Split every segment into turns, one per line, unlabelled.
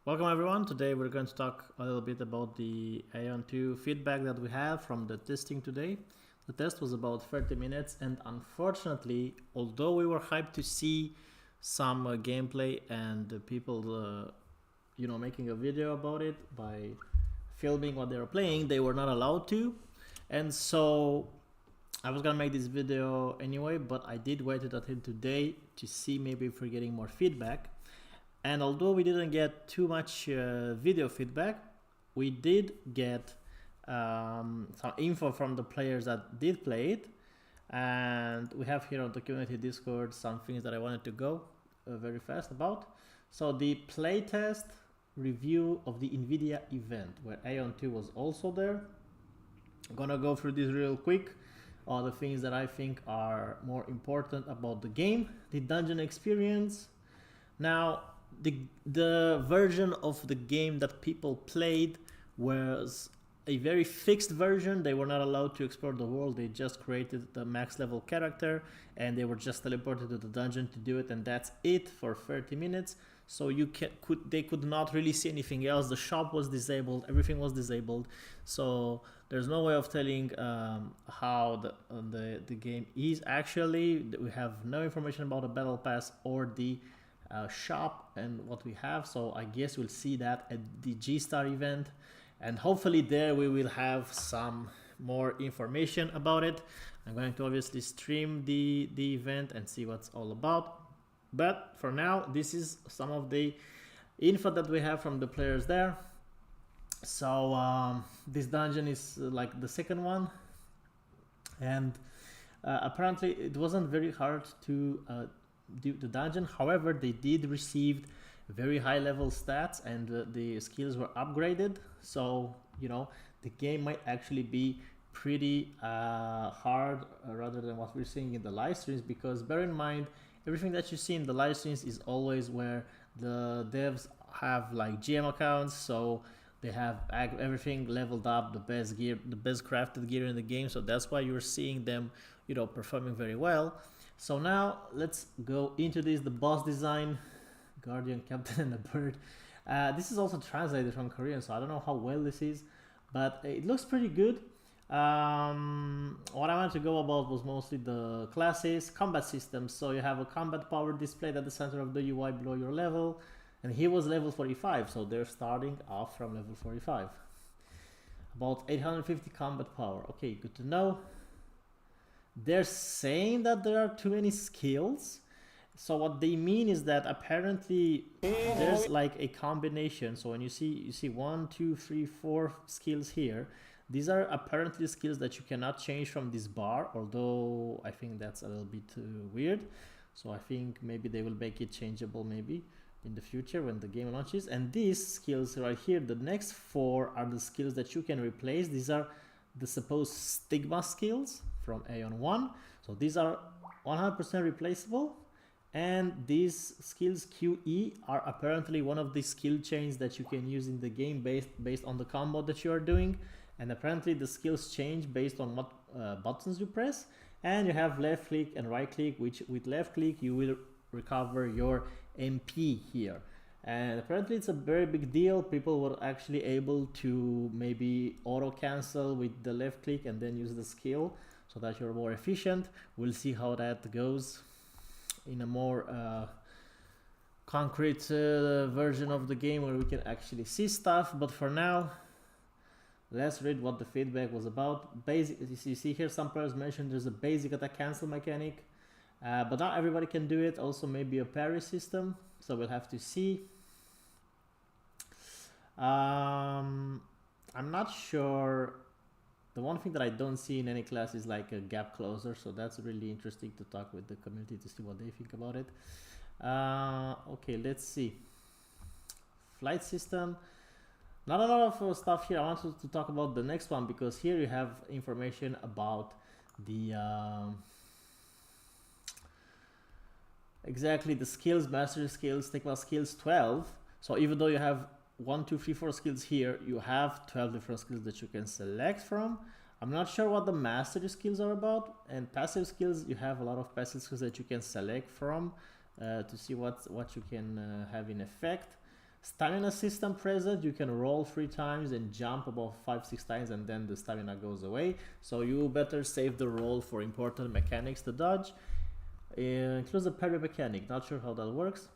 Welcome everyone. Today we're going to talk a little bit about the Aion 2 feedback that we have from the testing today. The test was about 30 minutes and unfortunately, although we were hyped to see some gameplay and people making a video about it by filming what they were playing, they were not allowed to. And so I was gonna make this video anyway, but I did wait until today to see maybe if we're getting more feedback. And although we didn't get too much video feedback, we did get some info from the players that did play it. And we have here on the community Discord some things that I wanted to go very fast about. So the playtest review of the NVIDIA event, where Aion 2 was also there. I'm gonna go through this real quick. All the things that I think are more important about the game, the dungeon experience. Now, the version of the game that people played was a very fixed version. They were not allowed to explore the world. They just created the max level character and they were just teleported to the dungeon to do it, and that's it for 30 minutes. So they could not really see anything else. The shop was disabled, everything was disabled. So there's no way of telling how the game is actually. We have no information about the battle pass or the shop and what we have. So I guess we'll see that at the G-Star event, and hopefully there we will have some more information about it. I'm going to obviously stream the event and see what's all about, but for now this is some of the info that we have from the players there. So this dungeon is like the second one, and apparently it wasn't very hard to do the dungeon. However, they did receive very high level stats and the skills were upgraded. So the game might actually be pretty hard rather than what we're seeing in the live streams, because bear in mind, everything that you see in the live streams is always where the devs have like GM accounts, so they have everything leveled up, the best gear, the best crafted gear in the game. So that's why you're seeing them performing very well. So now let's go into this, the boss design, guardian, captain, and a bird. This is also translated from Korean, so I don't know how well this is, but it looks pretty good. What I wanted to go about was mostly the classes, combat systems. So you have a combat power displayed at the center of the UI below your level, and he was level 45, so they're starting off from level 45. About 850 combat power. Okay, good to know. They're saying that there are too many skills. So what they mean is that apparently there's like a combination. So when you see 1, 2, 3, 4 skills here, these are apparently skills that you cannot change from this bar, although I think that's a little bit weird. So I think maybe they will make it changeable maybe in the future when the game launches. And these skills right here, the next 4 are the skills that you can replace. These are the supposed stigma skills from Aion 1. So these are 100% replaceable, and these skills QE are apparently one of the skill chains that you can use in the game based on the combo that you are doing. And apparently the skills change based on what buttons you press, and you have left click and right click, which with left click you will recover your MP here. And apparently it's a very big deal. People were actually able to maybe auto cancel with the left click and then use the skill so that you're more efficient. We'll see how that goes in a more concrete version of the game where we can actually see stuff. But for now, let's read what the feedback was about. Basic, you see here some players mentioned there's a basic attack cancel mechanic, but not everybody can do it. Also maybe a parry system, so we'll have to see. I'm not sure. The one thing that I don't see in any class is like a gap closer, so that's really interesting to talk with the community to see what they think about it. Okay, let's see. Flight system. Not a lot of stuff here. I wanted to talk about the next one, because here you have information about the exactly the skills, mastery skills, stigma skills 12. So even though you have 1, 2, 3, 4 skills here, you have 12 different skills that you can select from. I'm not sure what the mastery skills are about, and passive skills, you have a lot of passive skills that you can select from to see what you can have in effect. stamina system present. You can roll 3 times and jump about 5-6 times, and then the stamina goes away. So you better save the roll for important mechanics to dodge. Includes a parry mechanic. Not sure how that works.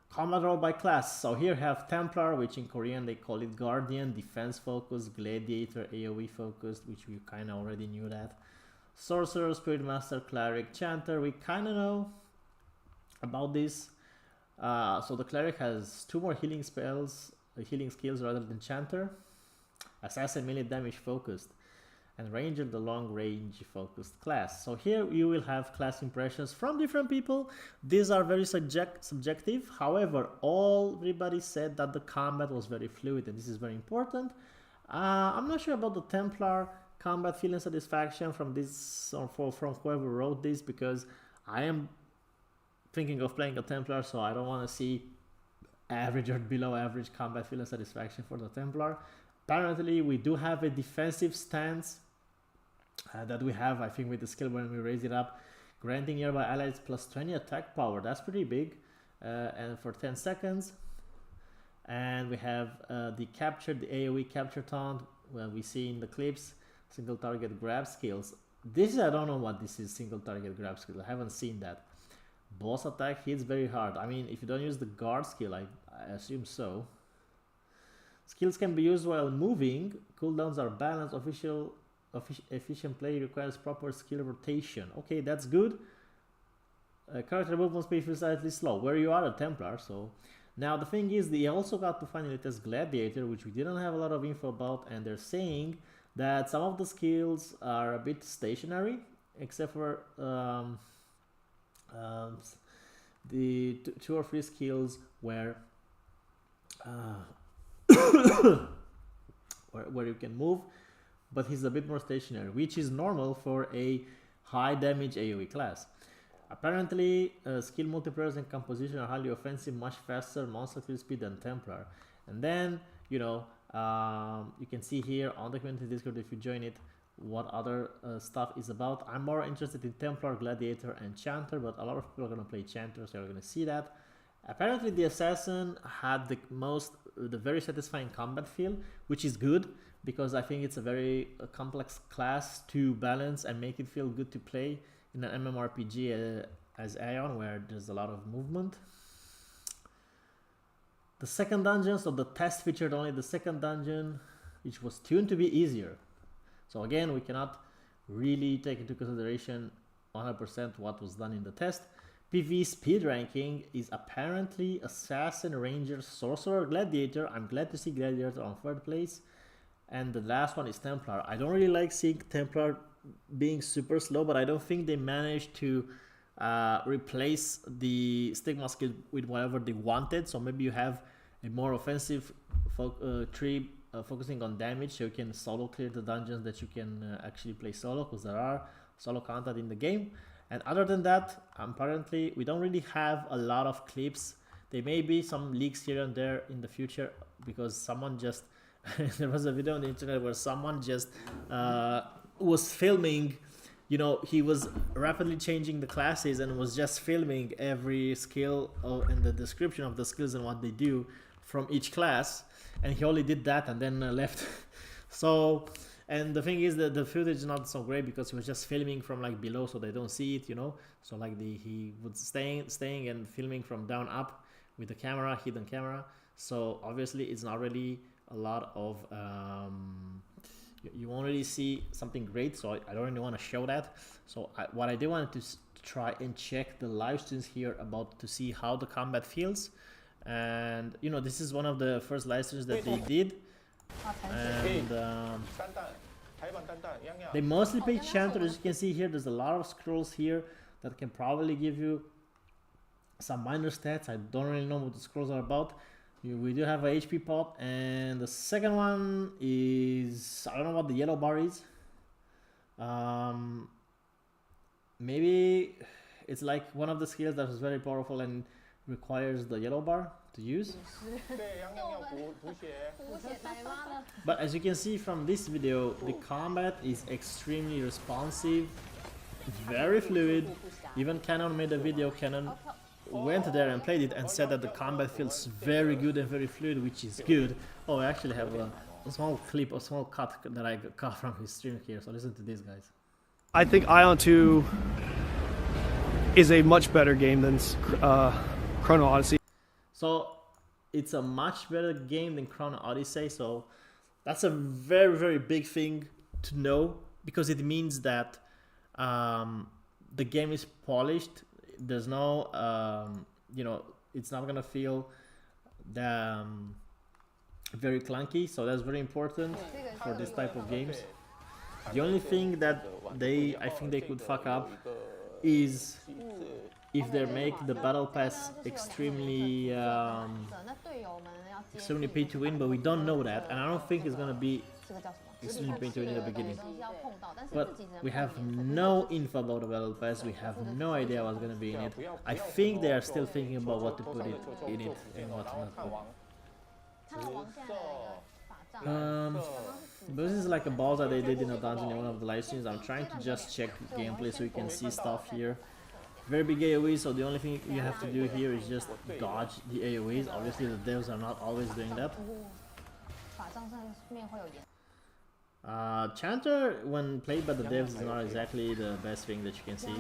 Combat roll by class. So here have Templar, which in Korean they call it Guardian, defense focused, Gladiator, AoE focused, which we kind of already knew that. Sorcerer, Spirit Master, Cleric, Chanter. We kind of know about this. So the Cleric has 2 more healing spells, healing skills rather than Chanter. Assassin, melee damage focused. And Ranger, the long range focused class. So here you will have class impressions from different people. These are very subjective. However, everybody said that the combat was very fluid, and this is very important. I'm not sure about the Templar combat feeling satisfaction from this, or from whoever wrote this, because I am thinking of playing a Templar, so I don't want to see average or below average combat feeling satisfaction for the Templar. Apparently, we do have a defensive stance that we have, I think, with the skill when we raise it up, granting nearby allies plus 20 attack power. That's pretty big, and for 10 seconds. And we have the AoE capture taunt, where we see in the clips, single target grab skills. This, I don't know what this is, single target grab skill. I haven't seen that. Boss attack hits very hard. I mean, if you don't use the guard skill, I assume so. Skills can be used while moving. Cooldowns are balanced. Efficient play requires proper skill rotation. Okay, that's good. Character movement speed is slightly slow. Where you are a Templar, so. Now the thing is, they also got to finally test Gladiator, which we didn't have a lot of info about, and they're saying that some of the skills are a bit stationary, except for the 2 or 3 skills where where you can move, but he's a bit more stationary, which is normal for a high damage AoE class. Apparently, skill multipliers and composition are highly offensive, much faster monster kill speed than Templar. And then, you know, you can see here on the community Discord, if you join it, what other stuff is about. I'm more interested in Templar, Gladiator, and Chanter, but a lot of people are going to play Chanter, so you're going to see that. Apparently, the Assassin had the very satisfying combat feel, which is good, because I think it's a very complex class to balance and make it feel good to play in an MMORPG as Aion, where there's a lot of movement. The second dungeon, so the test featured only the second dungeon, which was tuned to be easier. So again, we cannot really take into consideration 100% what was done in the test. PvE speed ranking is apparently Assassin, Ranger, Sorcerer, Gladiator. I'm glad to see Gladiator on 3rd place. And the last one is Templar. I don't really like seeing Templar being super slow, but I don't think they managed to replace the Stigma skill with whatever they wanted. So maybe you have a more offensive tree focusing on damage, so you can solo clear the dungeons that you can actually play solo, because there are solo content in the game. And other than that, apparently we don't really have a lot of clips. There may be some leaks here and there in the future, because someone just there was a video on the internet where someone just was filming, you know, he was rapidly changing the classes and was just filming every skill and the description of the skills and what they do from each class, and he only did that and then left. So, and the thing is that the footage is not so great because he was just filming from like below, so they don't see it, you know. So like he was staying and filming from down up with the camera, hidden camera. So obviously it's not really a lot of you won't really see something great, so I don't really want to show that. So what I did wanted to try and check the live streams here about to see how the combat feels. And you know, this is one of the first live streams that they did, and they mostly play Chanter. As you can see here, there's a lot of scrolls here that can probably give you some minor stats. I don't really know what the scrolls are about. We do have a HP pot, and the second one is, I don't know what the yellow bar is. Maybe it's like one of the skills that is very powerful and requires the yellow bar to use. But as you can see from this video, the combat is extremely responsive, very fluid, Even Canon made a video. Canon went there and played it and said that the combat feels very good and very fluid, which is good. Oh, I actually have a small clip, a small cut that I got from his stream here, so listen to this, guys.
I think Aion 2 is a much better game than Chrono Odyssey.
So it's a much better game than Chrono Odyssey, so that's a very, very big thing to know, because it means that the game is polished. There's no, you know, it's not gonna feel very clunky, so that's very important for this type of games. The only thing that I think they could fuck up is if they make the battle pass extremely pay to win, but we don't know that, and I don't think it's gonna be extremely pay to win in the beginning. But we have no info about the battle pass. We have no idea what's gonna be in it. I think they are still thinking about what to put in it and what not to. But this is like a boss that they did in a dungeon in one of the live streams. I'm trying to just check gameplay so you can see stuff here. Very big AoE, so the only thing you have to do here is just dodge the AoEs. Obviously the devs are not always doing that. Chanter, when played by the devs, is not exactly the best thing that you can see.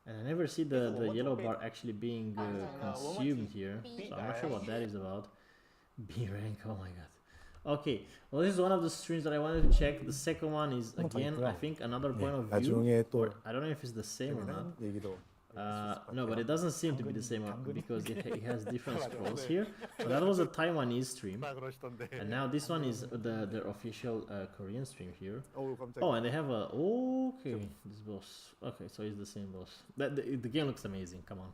And I never see the yellow bar actually being consumed here, so I'm not sure what that is about. B rank, oh my god. Okay, well, this is one of the streams that I wanted to check. The second one is, again, I think another point of view. I don't know if it's the same or not. No, but it doesn't seem to be the same one, because it has different scrolls here. So that was a Taiwanese stream, and now this one is their official Korean stream here. Oh, and they have a okay, this boss. Okay, so it's the same boss. The game looks amazing. Come on.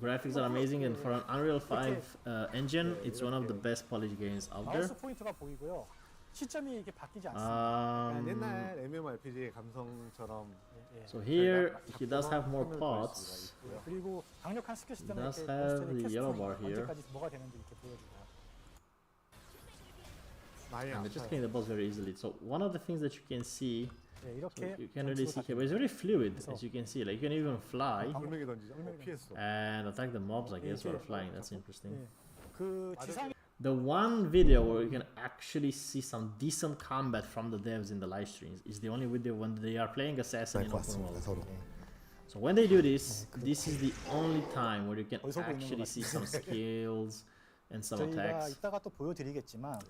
Graphics are amazing, and for an Unreal 5 engine, it's one of the best polished games out there. So here he does have more pots. He does have the yellow bar here. And they're just killing the boss very easily. So one of the things that you can see, so you can really see here, but it's very fluid, as you can see. Like, you can even fly and attack the mobs, I guess, while flying. That's interesting. The one video where you can actually see some decent combat from the devs in the live streams is the only video when they are playing Assassin in open world. So when they do this, this is the only time where you can actually see some skills and some attacks.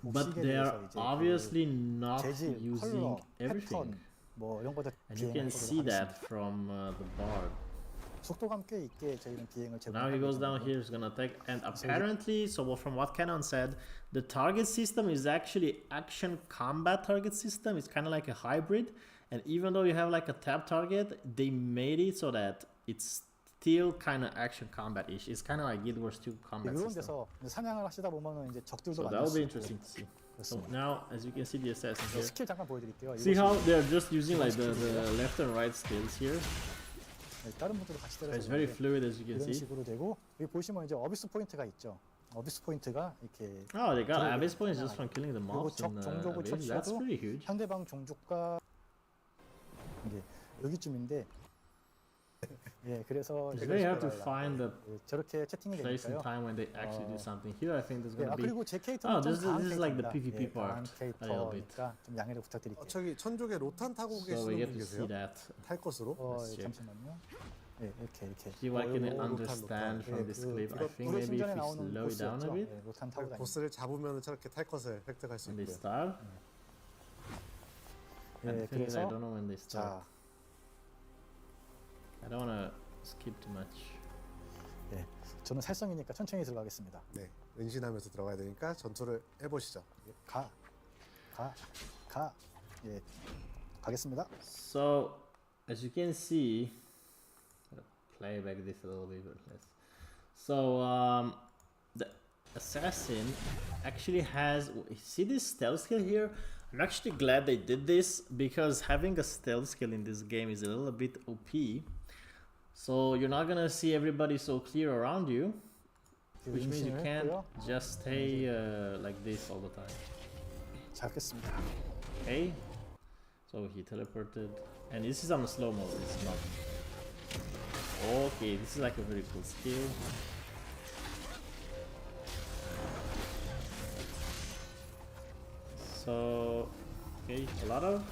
But they are obviously not using everything. And you can see that from the bard. Now he goes down here, he's gonna attack, and apparently, so from what Canon said, the target system is actually action combat target system. It's kind of like a hybrid, and even though you have like a tab target, they made it so that it's still kind of action combat-ish. It's kind of like Guild Wars 2 combat system. So that will be interesting to see. So now, as you can see, the assassins here. See how they're just using like the left and right skills here. It's very fluid, as you can see. Oh, they got Abyss points just from killing the mobs in Abyss. That's pretty huge. It's very hard to find the place and time when they actually do something. Here I think there's gonna be... Oh, this is like the PvP part a little bit. So we get to see that. Let's check. See what I can understand from this clip. I think maybe if we slow it down a bit. When they start. And the thing is, I don't know when they start. I don't want to skip too much.
네, 저는 살성이니까 천천히 들어가겠습니다.
네, 은신하면서 들어가야 되니까 전투를 해보시죠.
예, 가겠습니다.
So, as you can see, play back this a little bit. So, the assassin actually has. See this stealth skill here? I'm actually glad they did this, because having a stealth skill in this game is a little bit OP. So you're not gonna see everybody so clear around you, which means you can't just stay like this all the time. Okay, so he teleported. And this is on the slow mode, it's not. Okay, this is like a very cool skill. So, okay, a lot of.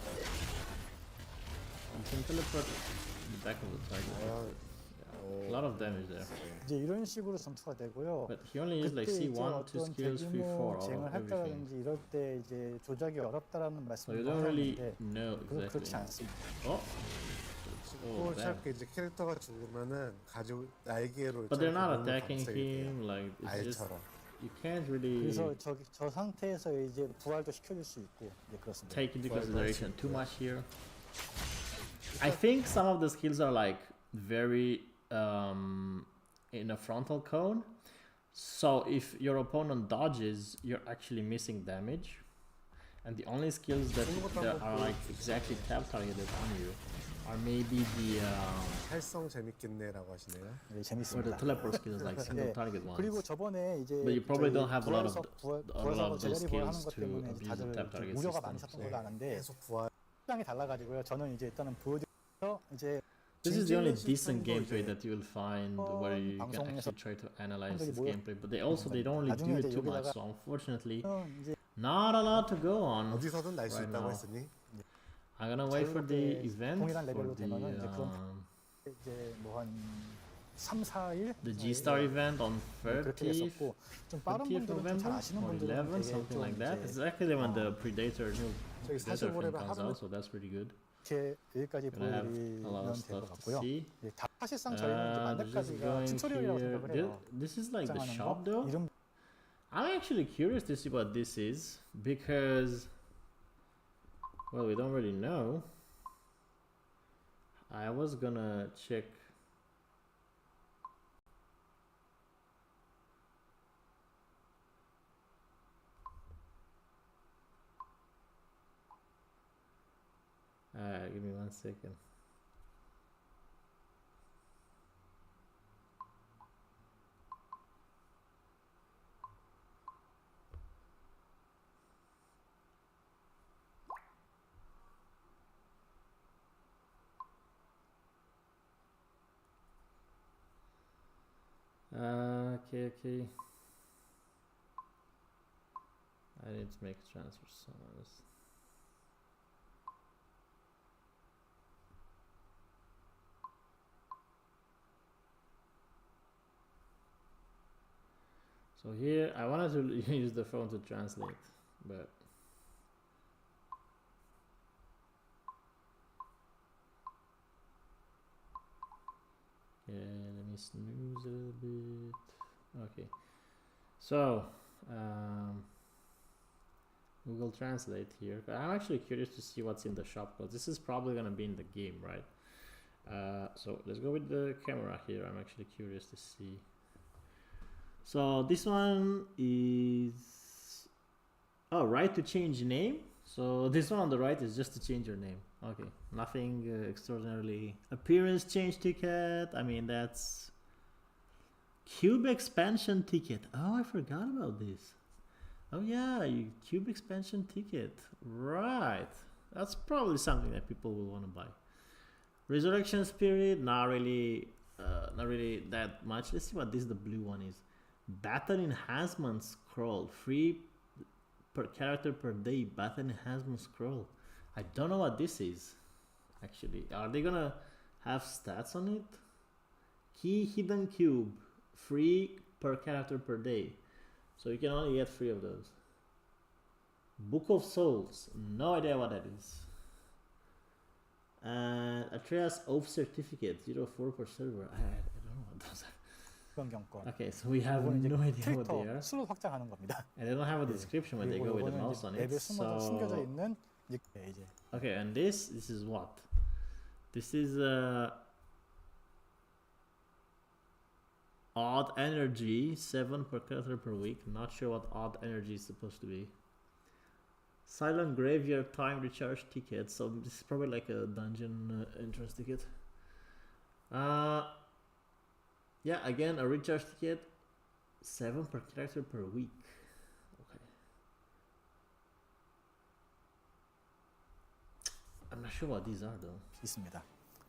You can teleport the back of the target. Yeah, a lot of damage there.
이제 이런 식으로 전투가 되고요.
But he only used like
그때 이제
C1, 2
어떤
skills, 3, 4
대규모
out
쟁을
of everything.
할까라든지 이럴 때 이제 조작이 어렵다라는
So
말씀을
you don't really
하셨는데
know
그렇지
exactly.
않습니다.
Oh,
또 시작해 이제 캐릭터가 죽으면은 가지고 날개로
but they're not
몸을
attacking
감싸게 돼요.
him. Like it's just
알처럼.
you can't really
그래서 저 상태에서 이제 부활도 시켜줄 수 있고 네, 그렇습니다.
take into consideration too much here. I think some of the skills are like very in a frontal cone. So if your opponent dodges, you're actually missing damage. And the only skills that are like exactly tap targeted on you are maybe the
활성 재밌겠네라고 하시네요.
네,
or the
재밌습니다.
teleport skills like single
네,
target
그리고
ones.
저번에 이제
But you probably
저희
don't have a lot of
부활하고
those
제자리 부활하는
skills
것
to
때문에
abuse
다들
the tap
좀
target
우려가
systems.
많으셨던 걸로 아는데
계속 부활.
시장이 달라가지고요. 저는 이제 일단은 보여드려서 이제
This is the only
진진의
decent
시스템도
gameplay
이제
that you will find where you can
방송에서
actually try to analyze this
사람들이
gameplay. But they don't really do
나중에
it
이제
too much.
여기다가
So unfortunately,
이제
not a lot to go on.
어디서든 날 수
right
있다고
now.
했으니
I'm gonna wait for the event
동일한
for
레벨로 되면은 이제 그런
the
이제 뭐 한 3, 4일
the G-Star event on
그렇게
30th,
했었고 좀 빠른
30th
분들은 좀 잘
November
아시는
or
분들은
11,
되게
something
좀
like that. It's
이제
actually when the Predator new
저기
Predator
45레벨
film comes
하루는
out, so that's pretty good.
이렇게 여기까지
Gonna have a lot
보여드리면
of
될
stuff
것
to
같고요.
see.
예, 사실상 저희는 이제
They're just
만렙까지가
going
튜토리얼이라고
here.
생각을 해요.
This is like the
장하는
shop
거,
though.
이름
I'm actually curious to see what this is because, well, we don't really know. I was gonna check. Give me 1 second. Okay. I need to make a transfer somewhere else. So here, I wanted to use the phone to translate, but yeah, let me snooze a little bit. Okay, so Google Translate here. I'm actually curious to see what's in the shop because this is probably gonna be in the game, right? So let's go with the camera here. I'm actually curious to see. So this one is right to change name. So this one on the right is just to change your name. Okay, nothing extraordinarily. Appearance change ticket. I mean that's cube expansion ticket. Oh, I forgot about this. Oh yeah, cube expansion ticket. Right. That's probably something that people will want to buy. Resurrection spirit. Not really that much. Let's see what this the blue one is. Battle enhancement scroll, free per character per day. Battle enhancement scroll. I don't know what this is. Actually, are they gonna have stats on it? Key hidden cube, free per character per day. So you can only get 3 of those. Book of Souls. No idea what that is. And Atreus Oath Certificate 04 per server. I don't know what those are.
변경권.
Okay, so we have
이거는 이제
no idea what they
캐릭터
are.
수를 확장하는 겁니다.
And they don't have a description when they go
그리고
with the
이거는
mouse
이제
on it.
맵에 숨겨져
So
있는 이제
okay, and this is what? This is odd energy 7 per character per week. Not sure what odd energy is supposed to be. Silent graveyard time recharge ticket. So this is probably like a dungeon entrance ticket. Yeah, again a recharge ticket 7 per character per week. Okay. I'm not sure what these are though.
있습니다.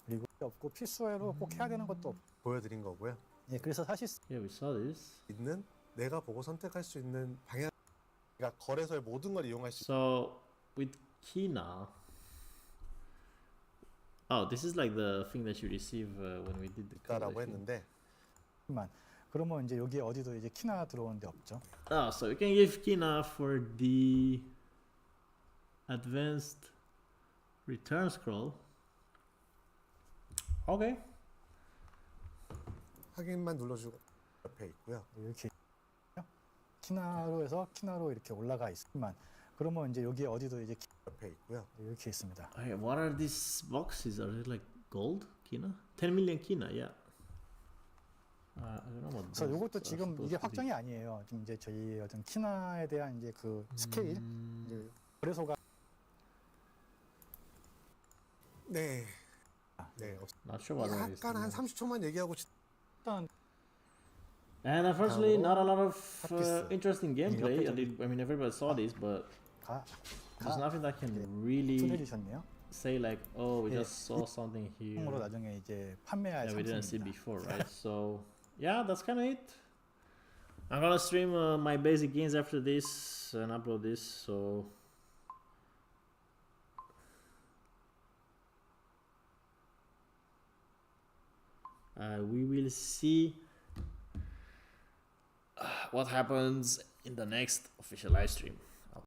그리고 없고 필수로 꼭 해야 되는 것도 없고.
보여드린 거고요.
예, 그래서 사실
Yeah, we saw this.
있는 내가 보고 선택할 수 있는 방향, 그러니까 거래소의 모든 걸 이용할 수
So with Kina, oh, this is like the thing that you receive when we did the code, I
있다라고
think.
했는데
있지만 그러면 이제 여기에 어디도 이제 키나 들어오는 데 없죠.
Oh, so you can give Kina for the advanced return scroll. Okay.
확인만 눌러주고 옆에 있고요.
이렇게 키나로 해서 키나로 이렇게 올라가 있지만 그러면 이제 여기에 어디도 이제
옆에 있고요.
이렇게 있습니다.
Okay, what are these boxes? Are they like gold Kina? 10 million Kina, yeah. I don't know what.
그래서
those
이것도
are
지금
supposed
이게
to be.
확정이 아니에요. 지금 이제 저희 어떤 키나에 대한 이제 그 스케일, 이제 거래소가
네. 네.
Not sure what that is.
약간 한 30초만 얘기하고
일단
And unfortunately, not a lot of
핫피스.
interesting gameplay.
옆에
I mean, everybody saw this, but
가
there's nothing that can
네.
really
투해주셨네요.
say like, oh, we
예,
just saw something here
으로 나중에 이제 판매할
that we didn't see
상품입니다.
before, right? So yeah, that's kind of it. I'm gonna stream my basic games after this and upload this. So we will see what happens in the next official live stream.